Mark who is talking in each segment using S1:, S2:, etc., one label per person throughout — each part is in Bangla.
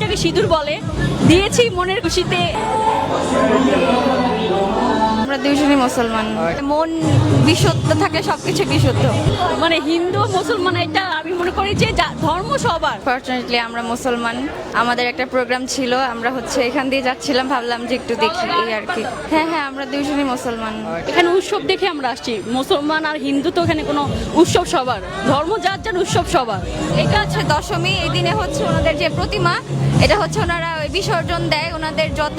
S1: সিঁদুর বলে দিয়েছি মনের খুশিতে।
S2: আমরা দুইজনই মুসলমান, মন বিশুদ্ধ থাকে সবকিছু বিশুদ্ধ।
S1: মানে হিন্দু মুসলমান এটা আমি মনে করি যে ধর্ম সবার।
S2: ফরচুনেটলি আমরা মুসলমান, আমাদের একটা প্রোগ্রাম ছিল, আমরা এখান দিয়ে যাচ্ছিলাম, ভাবলাম যে একটু দেখি এই আর কি। হ্যাঁ, আমরা দুইজনই মুসলমান।
S1: এখানে উৎসব দেখে আমরা আসছি, মুসলমান আর হিন্দু তো এখানে কোনো উৎসব সবার, ধর্ম যার যার উৎসব সবার।
S2: এটা হচ্ছে দশমী, এই দিনে ওনাদের যে প্রতিমা, এটা ওনারা ওই বিসর্জন দেয়, ওনাদের যত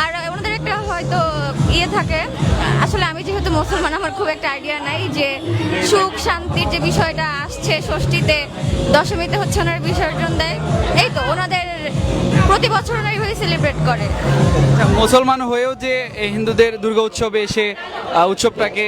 S2: আর ওনাদের একটা হয়তো থাকে। আসলে আমি যেহেতু মুসলমান, আমার খুব একটা আইডিয়া নাই যে সুখ শান্তির যে বিষয়টা আসছে ষষ্ঠীতে, দশমীতে ওনারা বিসর্জন দেয়। এই তো ওনাদের প্রতি বছর ওনারা এইভাবে সেলিব্রেট করে।
S3: মুসলমান হয়েও যে হিন্দুদের দুর্গা উৎসবে এসে উৎসবটাকে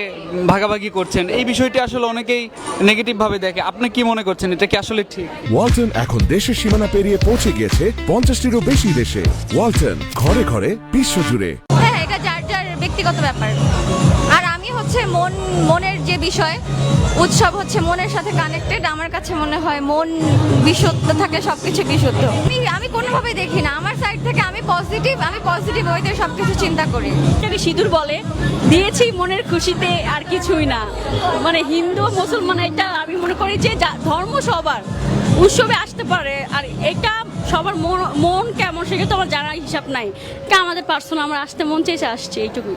S3: ভাগাভাগি করছেন, এই বিষয়টি আসলে অনেকেই নেগেটিভ ভাবে দেখে। আপনি কি মনে করছেন, এটা কি আসলে ঠিক?
S4: ওয়ালটন এখন দেশের সীমানা পেরিয়ে পৌঁছে গিয়েছে 50টিরও বেশি দেশে। ওয়ালটন, ঘরে ঘরে বিশ্বজুড়ে।
S2: হ্যাঁ, এটা যার যার ব্যক্তিগত ব্যাপার। আর আমি মনের যে বিষয়, উৎসব মনের সাথে কানেক্টেড। আমার কাছে মনে হয় মন বিশুদ্ধ থাকে সবকিছু বিশুদ্ধ। আমি কোনোভাবে দেখি না, আমার সাইড থেকে আমি পজিটিভ ওয়েতে সবকিছু চিন্তা করি।
S1: সিঁদুর বলে দিয়েছি মনের খুশিতে, আর কিছুই না। মানে হিন্দু মুসলমান এটা আমি মনে করি যে ধর্ম সবার, উৎসবে আসতে পারে। আর এটা সবার মন কেমন সেটা তো আমার জানার হিসাব নাই, আমাদের পার্সোনাল আমরা আসতে মন চেয়েছে আসছে, এইটুকুই।